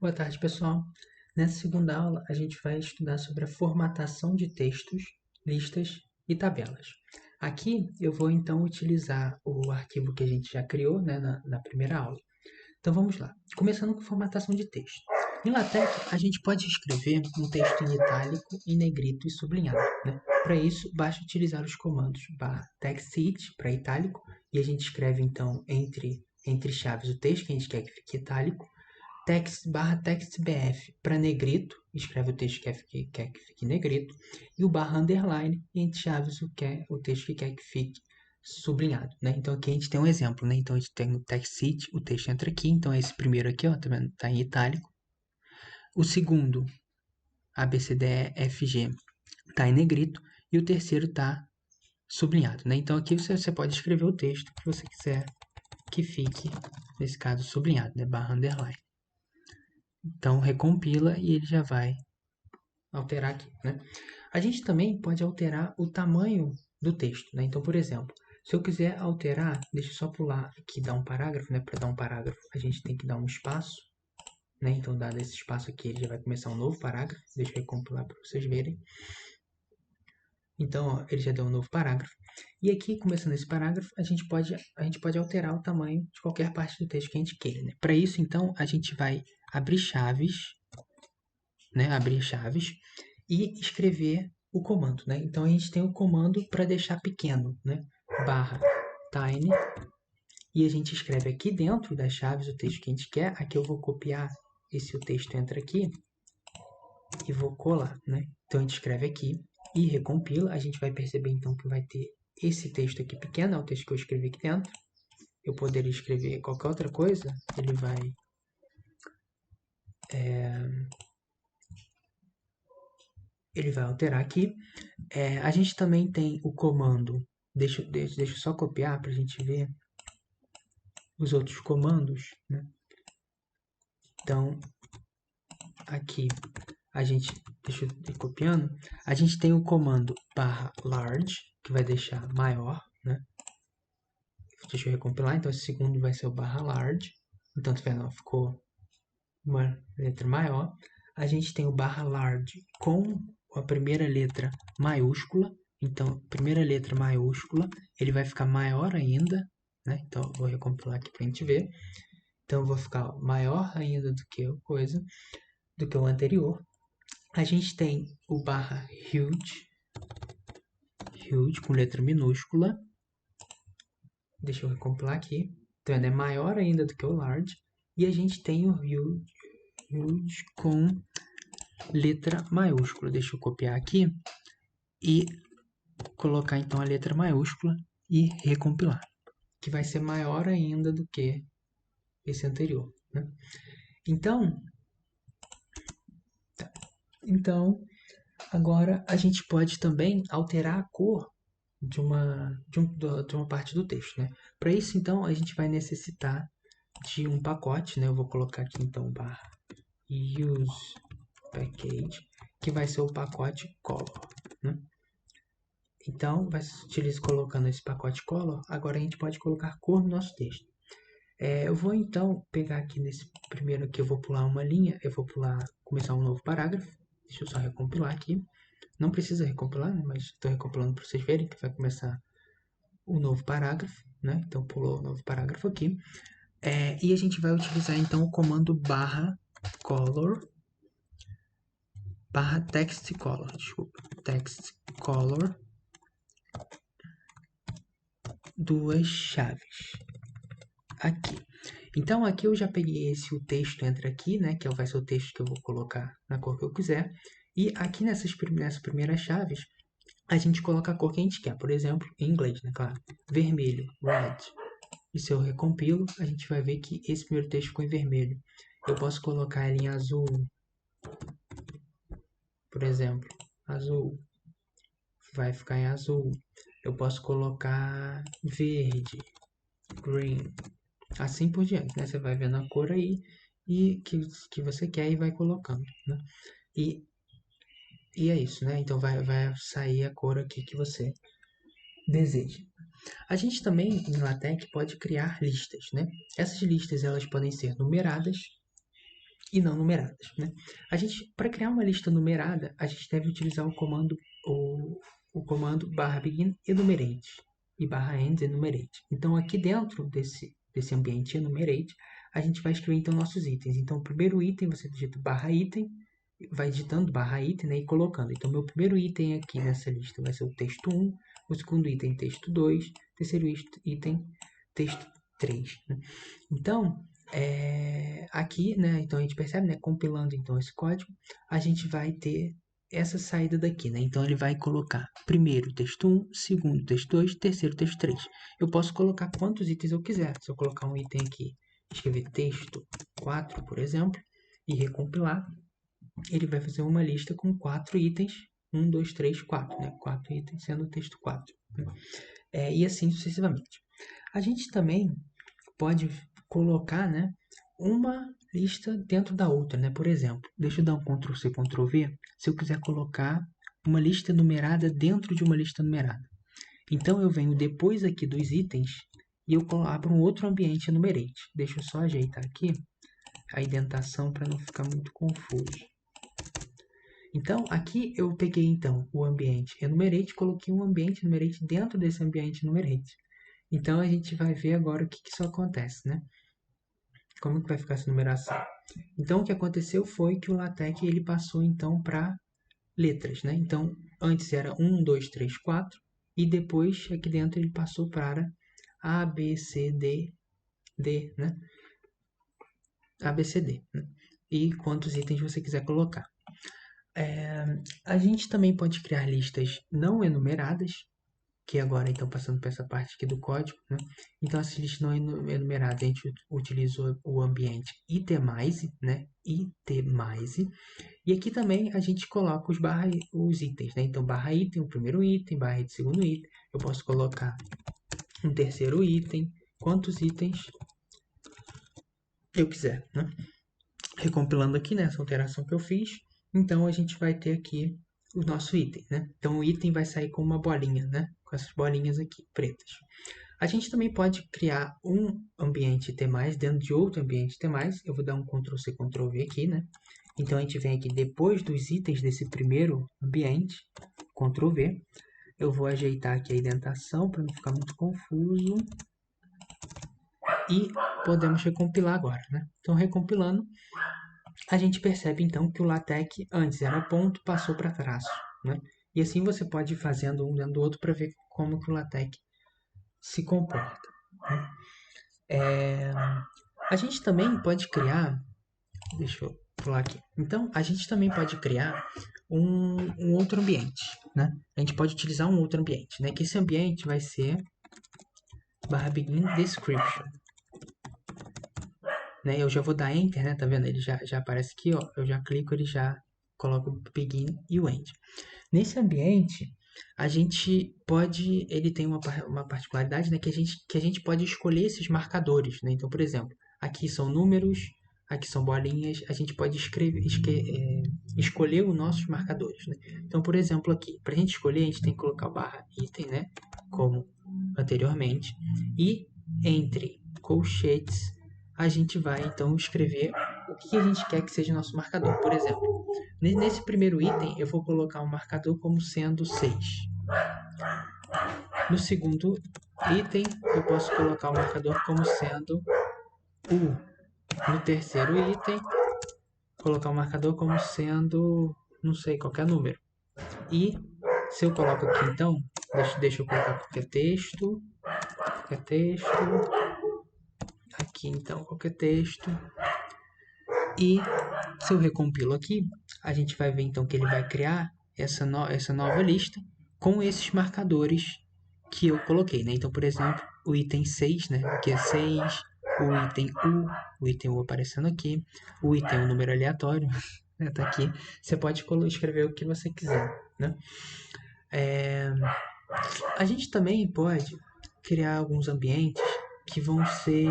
Boa tarde, pessoal. Nessa segunda aula, a gente vai estudar sobre a formatação de textos, listas e tabelas. Aqui eu vou então utilizar o arquivo que a gente já criou, né, na primeira aula. Então vamos lá. Começando com formatação de texto. Em LaTeX, a gente pode escrever um texto em itálico, em negrito e sublinhado, né? Para isso, basta utilizar os comandos /textit para itálico, e a gente escreve então entre chaves o texto que a gente quer que fique itálico, /textbf para negrito, escreve o texto que quer que fique negrito, e o _underline, entre chaves o texto que quer que fique sublinhado, né? Então aqui a gente tem um exemplo, né? Então a gente tem o textit, o texto entra aqui, então esse primeiro aqui, ó, tá vendo? Tá em itálico. O segundo, ABCDEFG, tá em negrito, e o terceiro tá sublinhado, né? Então aqui você pode escrever o texto que você quiser que fique, nesse caso, sublinhado, né? /underline. Então, recompila e ele já vai alterar aqui, né? A gente também pode alterar o tamanho do texto, né? Então, por exemplo, se eu quiser alterar, deixa eu só pular aqui, dar um parágrafo, né? Para dar um parágrafo, a gente tem que dar um espaço, né? Então, dado esse espaço aqui, ele já vai começar um novo parágrafo. Deixa eu recompilar para vocês verem. Então, ó, ele já deu um novo parágrafo. E aqui, começando esse parágrafo, a gente pode alterar o tamanho de qualquer parte do texto que a gente queira, né? Para isso, então, a gente vai abrir chaves, né? Abrir chaves e escrever o comando, né? Então, a gente tem o comando para deixar pequeno, né? /tiny, e a gente escreve aqui dentro das chaves o texto que a gente quer. Aqui eu vou copiar esse o texto entra aqui e vou colar, né? Então, a gente escreve aqui e recompila. A gente vai perceber, então, que vai ter esse texto aqui pequeno, é o texto que eu escrevi aqui dentro. Eu poderia escrever qualquer outra coisa, ele vai... ele vai alterar aqui. A gente também tem o comando, deixa eu só copiar para a gente ver os outros comandos, né? Então, aqui, deixa eu ir copiando, a gente tem o comando /large, que vai deixar maior, né? Deixa eu recompilar, então esse segundo vai ser o /large, então, tá vendo, ficou uma letra maior. A gente tem o /large com a primeira letra maiúscula, então, primeira letra maiúscula, ele vai ficar maior ainda, né? Então, eu vou recompilar aqui para a gente ver. Então, eu vou ficar maior ainda do que o anterior. A gente tem o /huge, com letra minúscula. Deixa eu recompilar aqui. Então, é maior ainda do que o large. E a gente tem o huge com letra maiúscula. Deixa eu copiar aqui e colocar então a letra maiúscula e recompilar, que vai ser maior ainda do que esse anterior, né? Então, agora a gente pode também alterar a cor de uma parte do texto, né? Para isso, então, a gente vai necessitar de um pacote, né? Eu vou colocar aqui, então, /use package, que vai ser o pacote color, né? Então, vai se utilizar colocando esse pacote color. Agora a gente pode colocar cor no nosso texto. Eu vou então pegar aqui nesse primeiro aqui, eu vou pular uma linha, eu vou começar um novo parágrafo. Deixa eu só recompilar aqui. Não precisa recompilar, né? Mas estou recompilando para vocês verem que vai começar o novo parágrafo, né? Então pulou o novo parágrafo aqui. E a gente vai utilizar então o comando /color, /textcolor, textcolor, duas chaves aqui. Então aqui eu já peguei o texto entra aqui, né, que vai ser o texto que eu vou colocar na cor que eu quiser. E aqui nessas primeiras chaves, a gente coloca a cor que a gente quer. Por exemplo, em inglês, né, claro, vermelho, red. E se eu recompilo, a gente vai ver que esse primeiro texto ficou em vermelho. Eu posso colocar ele em azul, por exemplo, azul, vai ficar em azul. Eu posso colocar verde, green, assim por diante, né? Você vai vendo a cor aí e que você quer e vai colocando, né? E é isso, né? Então vai sair a cor aqui que você deseja. A gente também, em LaTeX, pode criar listas, né? Essas listas, elas podem ser numeradas e não numeradas, né? Para criar uma lista numerada, a gente deve utilizar o comando /begin enumerate e /end enumerate. Então, aqui dentro desse ambiente enumerate, a gente vai escrever então nossos itens. Então, o primeiro item você digita /item, vai digitando /item, né, e colocando. Então, meu primeiro item aqui nessa lista vai ser o texto 1, o segundo item texto 2, o terceiro item texto 3. Né? Então, aqui, né, então a gente percebe, né, compilando então esse código, a gente vai ter essa saída daqui, né? Então ele vai colocar primeiro texto 1, segundo texto 2, terceiro texto 3. Eu posso colocar quantos itens eu quiser. Se eu colocar um item aqui, escrever texto 4, por exemplo, e recompilar, ele vai fazer uma lista com 4 itens, 1, 2, 3, 4, né? 4 itens sendo o texto 4. Né? E assim sucessivamente. A gente também pode colocar, né, uma lista dentro da outra, né? Por exemplo, deixa eu dar um Ctrl+C, Ctrl+V, se eu quiser colocar uma lista numerada dentro de uma lista numerada. Então, eu venho depois aqui dos itens e eu abro um outro ambiente enumerate. Deixa eu só ajeitar aqui a indentação para não ficar muito confuso. Então, aqui eu peguei então o ambiente enumerate e coloquei um ambiente enumerate dentro desse ambiente enumerate. Então, a gente vai ver agora o que isso acontece, né? Como que vai ficar essa numeração? Então, o que aconteceu foi que o LaTeX ele passou então para letras, né? Então, antes era 1, 2, 3, 4 e depois aqui dentro ele passou para A, B, C, D, D, né? A, B, C, D, né? E quantos itens você quiser colocar. A gente também pode criar listas não enumeradas, que agora então passando para essa parte aqui do código, né? Então essa lista não enumerada, a gente utiliza o ambiente itemize, né? Itemize. E aqui também a gente coloca os itens, né? Então /item, o primeiro item, /item, o segundo item. Eu posso colocar um terceiro item, quantos itens eu quiser, né? Recompilando aqui, né, essa alteração que eu fiz, então a gente vai ter aqui o nosso item, né? Então o item vai sair com uma bolinha, né? Com essas bolinhas aqui, pretas. A gente também pode criar um ambiente itemize dentro de outro ambiente itemize. Eu vou dar um Ctrl+C, Ctrl+V aqui, né? Então a gente vem aqui depois dos itens desse primeiro ambiente, Ctrl+V. Eu vou ajeitar aqui a indentação para não ficar muito confuso. E podemos recompilar agora, né? Então recompilando, a gente percebe então que o LaTeX antes era ponto, passou para traço, né? E assim você pode ir fazendo um dentro do outro para ver como que o LaTeX se comporta. Né? A gente também pode criar, deixa eu pular aqui. Então a gente também pode criar um outro ambiente, né? A gente pode utilizar um outro ambiente, né? Que esse ambiente vai ser /begin description. Né? Eu já vou dar Enter, né? Tá vendo? Ele já aparece aqui, ó. Eu já clico, ele já coloca o begin e o end. Nesse ambiente, a gente pode, ele tem uma particularidade, né? Que a gente pode escolher esses marcadores, né? Então, por exemplo, aqui são números, aqui são bolinhas, a gente pode escolher os nossos marcadores, né? Então, por exemplo, aqui, para a gente escolher, a gente tem que colocar o /item, né? Como anteriormente, e entre colchetes a gente vai então escrever o que a gente quer que seja o nosso marcador. Por exemplo, nesse primeiro item eu vou colocar um marcador como sendo 6. No segundo item eu posso colocar o marcador como sendo 1. No terceiro item, colocar o marcador como sendo, não sei, qualquer número. E se eu coloco aqui então, deixa eu colocar qualquer texto, aqui então qualquer texto, e se eu recompilo aqui, a gente vai ver então que ele vai criar essa nova lista com esses marcadores que eu coloquei, né? Então, por exemplo, o item 6, né? Que é 6, o item U aparecendo aqui, o item um número aleatório, né? Tá aqui. Você pode escrever o que você quiser, né? A gente também pode criar alguns ambientes que vão ser,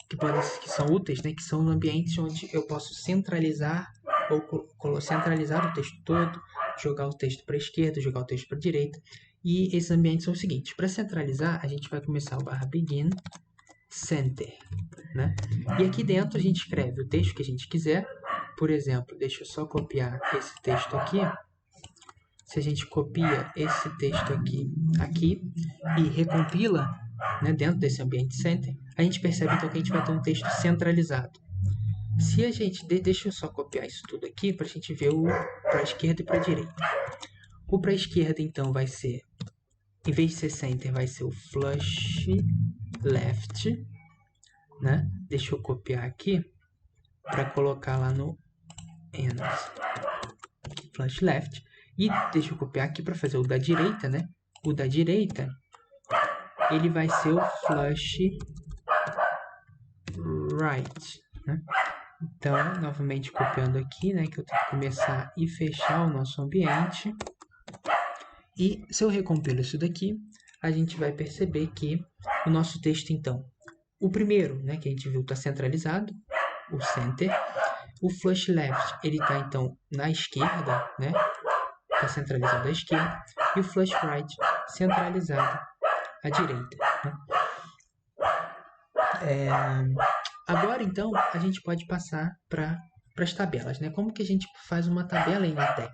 que são úteis, né? Que são ambientes onde eu posso centralizar ou centralizar o texto todo, jogar o texto para a esquerda, jogar o texto para a direita. E esses ambientes são os seguintes: para centralizar, a gente vai começar o /begin center, né? E aqui dentro a gente escreve o texto que a gente quiser por exemplo, deixa eu só copiar esse texto aqui. Se a gente copia esse texto aqui e recompila, né, dentro desse ambiente center, a gente percebe então que a gente vai ter um texto centralizado. Se a gente... Deixa eu só copiar isso tudo aqui para a gente ver o para a esquerda e para a direita. O para a esquerda, então, vai ser, em vez de ser center, vai ser o flush left, né? Deixa eu copiar aqui para colocar lá no end. Flush left. E deixa eu copiar aqui para fazer o da direita, né? O da direita, ele vai ser o flush right, né? Então, novamente copiando aqui, né? Que eu tenho que começar e fechar o nosso ambiente. E se eu recompilo isso daqui, a gente vai perceber que o nosso texto, então, o primeiro, né? Que a gente viu está centralizado, o center. O flush left, ele está, então, na esquerda, né? Está centralizado à esquerda. E o flush right, centralizado à direita, né? Agora, então, a gente pode passar para as tabelas, né? Como que a gente faz uma tabela em LaTeX?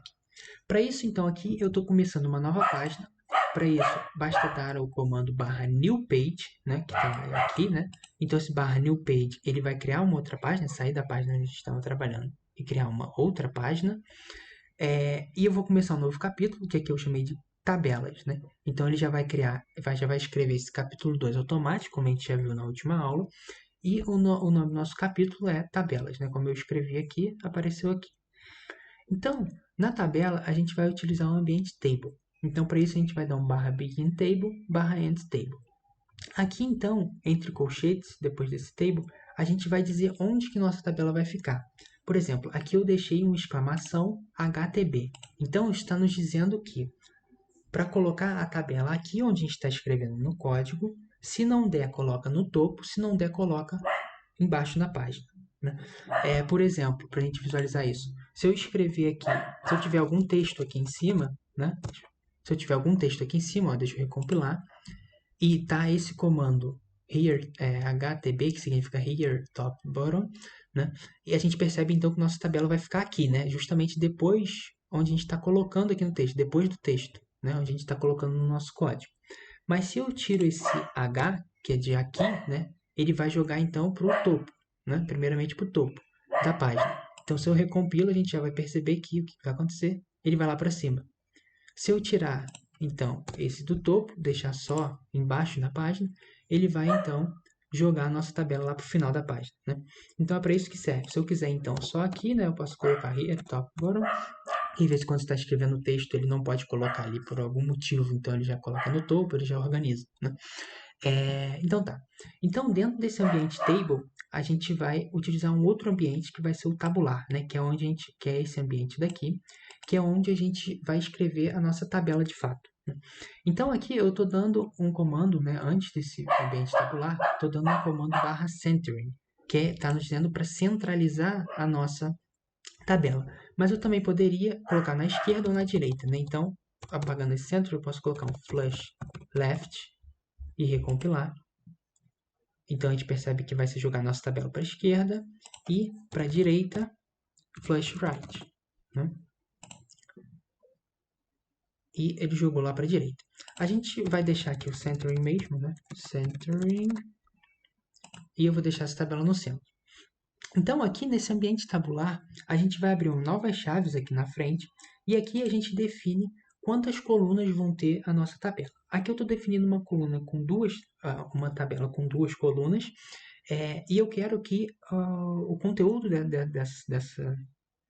Para isso, então, aqui eu estou começando uma nova página. Para isso, basta dar o comando /newPage, né? Que está aqui, né? Então, esse /newPage, ele vai criar uma outra página, sair da página onde a gente estava trabalhando e criar uma outra página. E eu vou começar um novo capítulo, que aqui eu chamei de tabelas, né? Então, ele já vai criar, já vai escrever esse capítulo 2 automático, como a gente já viu na última aula. E o nome do nosso capítulo é tabelas, né? Como eu escrevi aqui, apareceu aqui. Então, na tabela, a gente vai utilizar um ambiente table. Então, para isso, a gente vai dar um /beginTable, /endTable. Aqui, então, entre colchetes, depois desse table, a gente vai dizer onde que nossa tabela vai ficar. Por exemplo, aqui eu deixei uma exclamação HTB. Então, está nos dizendo que, para colocar a tabela aqui onde a gente está escrevendo no código, se não der, coloca no topo, se não der, coloca embaixo na página, né? Por exemplo, para a gente visualizar isso, se eu escrever aqui, se eu tiver algum texto aqui em cima, né? Se eu tiver algum texto aqui em cima, ó, deixa eu recompilar, e tá esse comando here, HTB, que significa here, top, bottom, né? E a gente percebe então que nossa tabela vai ficar aqui, né? Justamente depois onde a gente está colocando aqui no texto, depois do texto, né? Onde a gente está colocando no nosso código. Mas se eu tiro esse H, que é de aqui, né? Ele vai jogar então para o topo, né? Primeiramente para o topo da página. Então, se eu recompilo, a gente já vai perceber que o que vai acontecer? Ele vai lá para cima. Se eu tirar, então, esse do topo, deixar só embaixo na página, ele vai, então, jogar a nossa tabela lá para o final da página, né? Então, é para isso que serve. Se eu quiser, então, só aqui, né? Eu posso colocar here, top, bottom. E às vezes, quando você está escrevendo o texto, ele não pode colocar ali por algum motivo, então ele já coloca no topo, ele já organiza, né? Então tá. Então, dentro desse ambiente table, a gente vai utilizar um outro ambiente que vai ser o tabular, né? Que é onde a gente quer esse ambiente daqui, que é onde a gente vai escrever a nossa tabela de fato, né? Então, aqui eu estou dando um comando, né? Antes desse ambiente tabular, estou dando um comando /centering, que está nos dizendo para centralizar a nossa tabela. Mas eu também poderia colocar na esquerda ou na direita, né? Então, apagando esse centro, eu posso colocar um flush left e recompilar. Então, a gente percebe que vai se jogar nossa tabela para a esquerda e para a direita, flush right, né? E ele jogou lá para a direita. A gente vai deixar aqui o centering mesmo, né? Centering. E eu vou deixar essa tabela no centro. Então, aqui nesse ambiente tabular, a gente vai abrir novas chaves aqui na frente e aqui a gente define quantas colunas vão ter a nossa tabela. Aqui eu estou definindo uma coluna com uma tabela com 2 colunas e eu quero que o conteúdo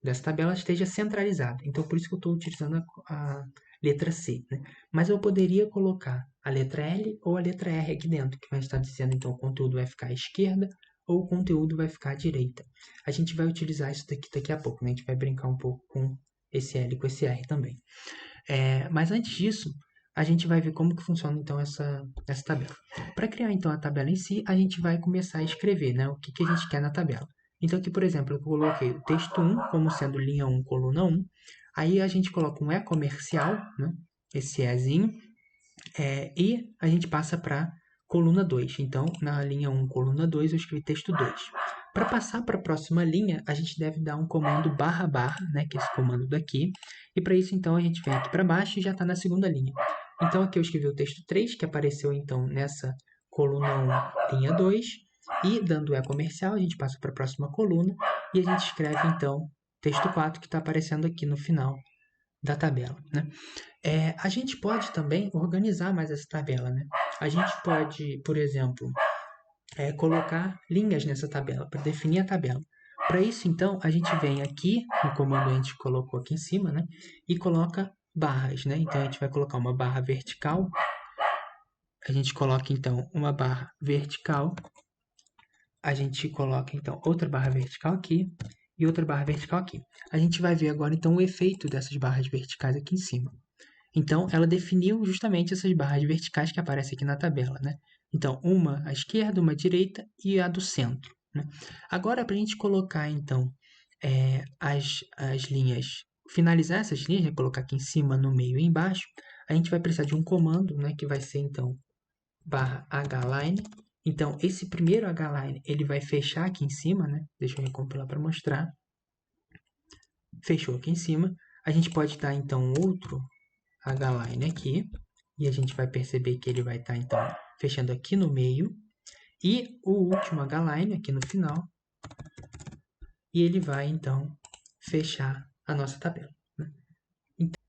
dessa tabela esteja centralizado. Então, por isso que eu estou utilizando a letra C, né? Mas eu poderia colocar a letra L ou a letra R aqui dentro, que vai estar dizendo, então, o conteúdo vai ficar à esquerda ou o conteúdo vai ficar à direita. A gente vai utilizar isso daqui a pouco, né? A gente vai brincar um pouco com esse L e com esse R também. Mas antes disso, a gente vai ver como que funciona, então, essa tabela. Para criar, então, a tabela em si, a gente vai começar a escrever, né? O que a gente quer na tabela. Então, aqui, por exemplo, eu coloquei o texto 1 como sendo linha 1, coluna 1. Aí, a gente coloca um E comercial, né? Esse Ezinho. E a gente passa para coluna 2. Então, na linha 1, coluna 2, eu escrevi texto 2. Para passar para a próxima linha, a gente deve dar um comando barra barra, né, que é esse comando daqui. E para isso, então, a gente vem aqui para baixo e já está na segunda linha. Então, aqui eu escrevi o texto 3, que apareceu, então, nessa coluna 1, linha 2. E, dando E comercial, a gente passa para a próxima coluna e a gente escreve, então, texto 4, que está aparecendo aqui no final da tabela, né? A gente pode também organizar mais essa tabela, né? A gente pode, por exemplo, colocar linhas nessa tabela, para definir a tabela. Para isso, então, a gente vem aqui, no comando que a gente colocou aqui em cima, né? E coloca barras, né? Então, a gente vai colocar uma barra vertical. A gente coloca, então, uma barra vertical. A gente coloca, então, outra barra vertical aqui e outra barra vertical aqui. A gente vai ver agora, então, o efeito dessas barras verticais aqui em cima. Então, ela definiu justamente essas barras verticais que aparecem aqui na tabela, né? Então, uma à esquerda, uma à direita e a do centro, né? Agora, para a gente colocar, então, as linhas, finalizar essas linhas, né? Colocar aqui em cima, no meio e embaixo, a gente vai precisar de um comando, né? Que vai ser, então, barra hline. Então, esse primeiro hline, ele vai fechar aqui em cima, né? Deixa eu recompilar para mostrar. Fechou aqui em cima. A gente pode dar, então, outro hline aqui, e a gente vai perceber que ele vai estar, então, fechando aqui no meio, e o último hline aqui no final, e ele vai, então, fechar a nossa tabela, né? Então,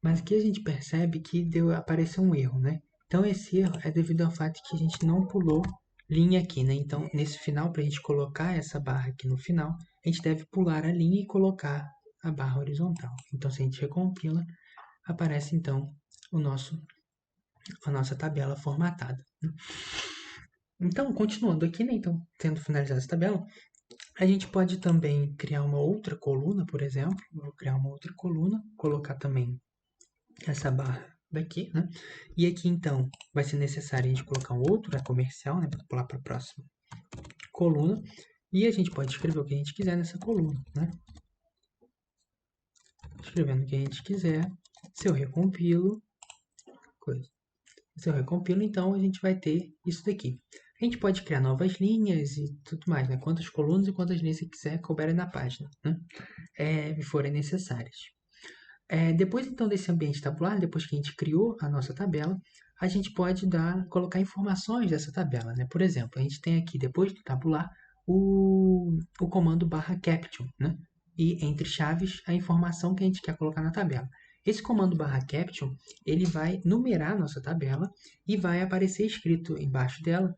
mas aqui a gente percebe que apareceu um erro, né? Então, esse erro é devido ao fato que a gente não pulou linha aqui, né? Então, nesse final, para a gente colocar essa barra aqui no final, a gente deve pular a linha e colocar a barra horizontal. Então, se a gente recompila, aparece, então, a nossa tabela formatada, né? Então, continuando aqui, né? Então, tendo finalizado essa tabela, a gente pode também criar uma outra coluna, por exemplo. Vou criar uma outra coluna, colocar também essa barra daqui, né? E aqui, então, vai ser necessário a gente colocar um outro comercial, né? Para pular para a próxima coluna. E a gente pode escrever o que a gente quiser nessa coluna, né? Escrevendo o que a gente quiser. Se eu recompilo, então a gente vai ter isso daqui. A gente pode criar novas linhas e tudo mais, né? Quantas colunas e quantas linhas você quiser couberem na página, né? Forem necessárias. Depois, então, desse ambiente tabular, depois que a gente criou a nossa tabela, a gente pode colocar informações dessa tabela, né? Por exemplo, a gente tem aqui, depois do tabular, o comando barra caption, né? E entre chaves, a informação que a gente quer colocar na tabela. Esse comando barra caption, ele vai numerar a nossa tabela e vai aparecer escrito embaixo dela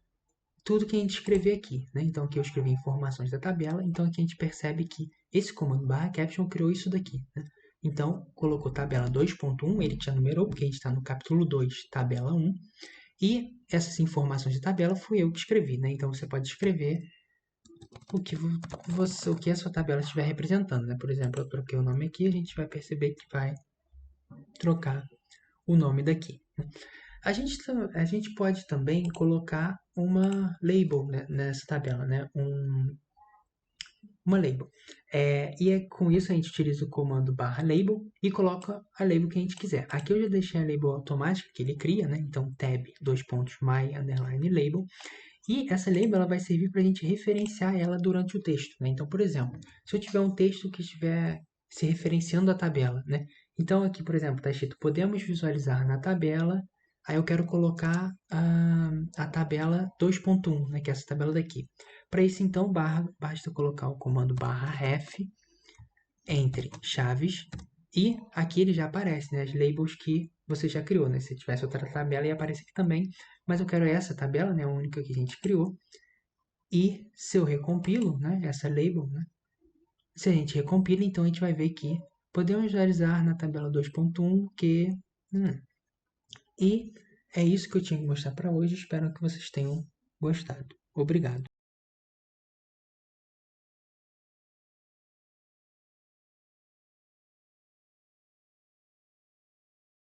tudo que a gente escrever aqui, né? Então, aqui eu escrevi informações da tabela, então aqui a gente percebe que esse comando barra caption criou isso daqui, né? Então, colocou tabela 2.1, ele já numerou, porque a gente está no capítulo 2, tabela 1, e essas informações de tabela fui eu que escrevi, né? Então, você pode escrever o que a sua tabela estiver representando, né? Por exemplo, eu troquei o nome aqui, a gente vai perceber que vai trocar o nome daqui, né? A gente pode também colocar uma label, né, nessa tabela, né? Uma label. Com isso a gente utiliza o comando barra label e coloca a label que a gente quiser. Aqui eu já deixei a label automática que ele cria, né? Então tab my underline label. E essa label ela vai servir para a gente referenciar ela durante o texto, né? Então, por exemplo, se eu tiver um texto que estiver se referenciando à tabela, né? Então aqui, por exemplo, está escrito podemos visualizar na tabela. Aí eu quero colocar a tabela 2.1, né, que é essa tabela daqui. Para isso, então, basta colocar o comando barra ref entre chaves e aqui ele já aparece, né, as labels que você já criou, né? Se tivesse outra tabela ia aparecer aqui também, mas eu quero essa tabela, né, a única que a gente criou. E se eu recompilo, né, essa label, né, se a gente recompila, então a gente vai ver que podemos visualizar na tabela 2.1 que e é isso que eu tinha que mostrar para hoje. Espero que vocês tenham gostado. Obrigado.